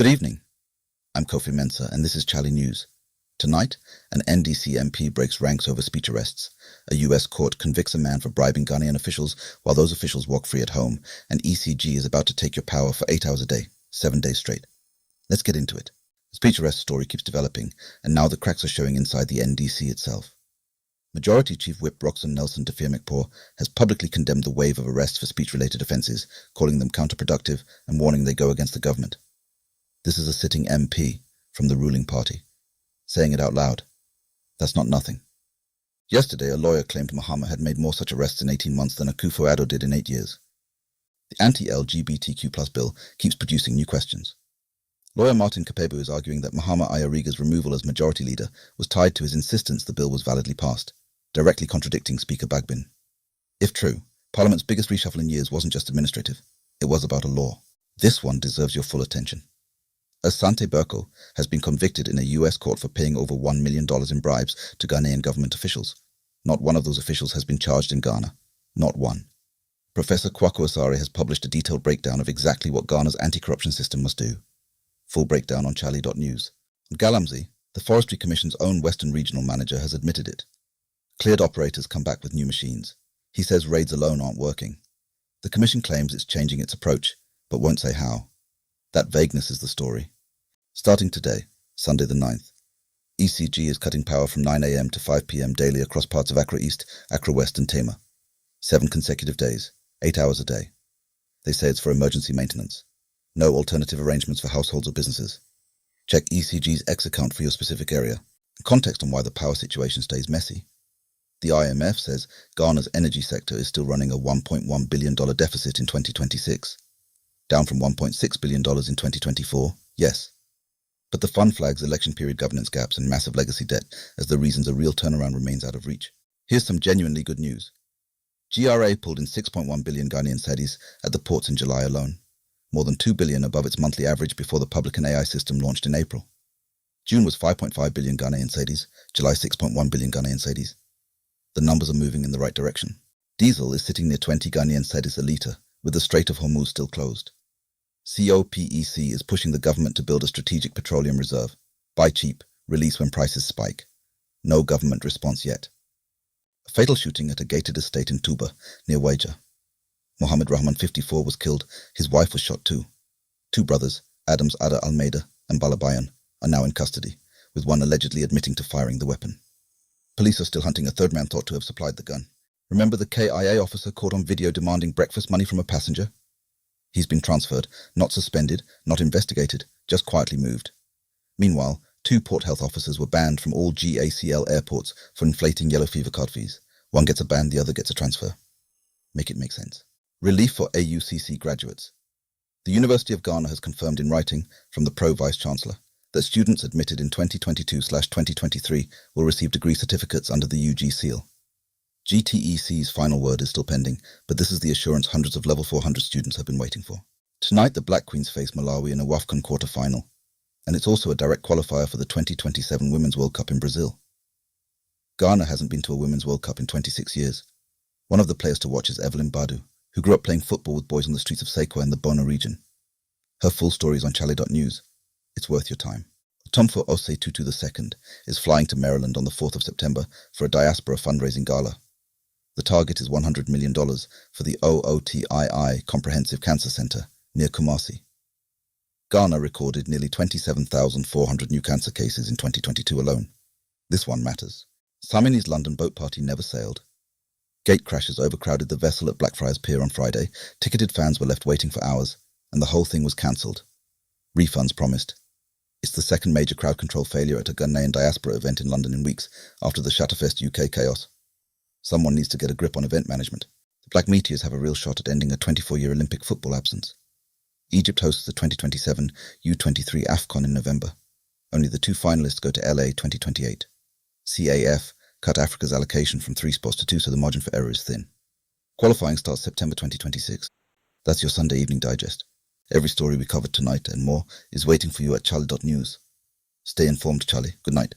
Good evening. I'm Kofi Mensah, and this is chale.news. Tonight, an NDC MP breaks ranks over speech arrests. A US court convicts a man for bribing Ghanaian officials while those officials walk free at home, and ECG is about to take your power for 8 hours a day, 7 days straight. Let's get into it. The speech arrest story keeps developing, and now the cracks are showing inside the NDC itself. Majority Chief Whip Roxanne Nelson Tefia-McPaw has publicly condemned the wave of arrests for speech-related offences, calling them counterproductive and warning they go against the government. This is a sitting MP from the ruling party, saying it out loud. That's not nothing. Yesterday, a lawyer claimed Mahama had made more such arrests in 18 months than Akufo-Addo did in 8 years. The anti-LGBTQ+ bill keeps producing new questions. Lawyer Martin Kapebu is arguing that Mahama Ayariga's removal as majority leader was tied to his insistence the bill was validly passed, directly contradicting Speaker Bagbin. If true, Parliament's biggest reshuffle in years wasn't just administrative, it was about a law. This one deserves your full attention. Asante Berko has been convicted in a US court for paying over $1 million in bribes to Ghanaian government officials. Not one of those officials has been charged in Ghana. Not one. Professor Kwaku Asare has published a detailed breakdown of exactly what Ghana's anti-corruption system must do. Full breakdown on chale.news. Galamsey, the Forestry Commission's own Western Regional Manager, has admitted it. Cleared operators come back with new machines. He says raids alone aren't working. The Commission claims it's changing its approach, but won't say how. That vagueness is the story. Starting today, Sunday the 9th, ECG is cutting power from 9 a.m. to 5 p.m. daily across parts of Accra East, Accra West and Tema. 7 consecutive days, 8 hours a day. They say it's for emergency maintenance. No alternative arrangements for households or businesses. Check ECG's X account for your specific area. Context on why the power situation stays messy. The IMF says Ghana's energy sector is still running a $1.1 billion deficit in 2026. Down from $1.6 billion in 2024, yes. But the fund flags election period governance gaps and massive legacy debt as the reasons a real turnaround remains out of reach. Here's some genuinely good news. GRA pulled in 6.1 billion Ghanaian cedis at the ports in July alone, more than 2 billion above its monthly average before the public and AI system launched in April. June was 5.5 billion Ghanaian cedis, July 6.1 billion Ghanaian cedis. The numbers are moving in the right direction. Diesel is sitting near 20 Ghanaian cedis a litre, with the Strait of Hormuz still closed. COPEC is pushing the government to build a strategic petroleum reserve. Buy cheap, release when prices spike. No government response yet. A fatal shooting at a gated estate in Tuba, near Waja. Mohammed Rahman, 54, was killed. His wife was shot too. 2 brothers, Adams Ada Almeida and Balabayan, are now in custody, with one allegedly admitting to firing the weapon. Police are still hunting a third man thought to have supplied the gun. Remember the KIA officer caught on video demanding breakfast money from a passenger? He's been transferred, not suspended, not investigated, just quietly moved. Meanwhile, 2 port health officers were banned from all GACL airports for inflating yellow fever card fees. One gets a ban, the other gets a transfer. Make it make sense. Relief for AUCC graduates. The University of Ghana has confirmed in writing from the Pro-Vice-Chancellor that students admitted in 2022/2023 will receive degree certificates under the UG seal. GTEC's final word is still pending, but this is the assurance hundreds of level 400 students have been waiting for. Tonight, the Black Queens face Malawi in a WAFCON quarter-final, and it's also a direct qualifier for the 2027 Women's World Cup in Brazil. Ghana hasn't been to a Women's World Cup in 26 years. One of the players to watch is Evelyn Badu, who grew up playing football with boys on the streets of Sekwa in the Bono region. Her full story is on chale.news. It's worth your time. Otumfuo Osei Tutu II is flying to Maryland on the 4th of September for a diaspora fundraising gala. The target is $100 million for the OOTII Comprehensive Cancer Center near Kumasi. Ghana recorded nearly 27,400 new cancer cases in 2022 alone. This one matters. Samini's London boat party never sailed. Gate crashes overcrowded the vessel at Blackfriars Pier on Friday. Ticketed fans were left waiting for hours, and the whole thing was cancelled. Refunds promised. It's the second major crowd control failure at a Ghanaian diaspora event in London in weeks after the Shatterfest UK chaos. Someone needs to get a grip on event management. The Black Meteors have a real shot at ending a 24-year Olympic football absence. Egypt hosts the 2027 U23 AFCON in November. Only the 2 finalists go to LA 2028. CAF cut Africa's allocation from 3 spots to 2, so the margin for error is thin. Qualifying starts September 2026. That's your Sunday evening digest. Every story we covered tonight and more is waiting for you at chale.news. Stay informed, Chale. Good night.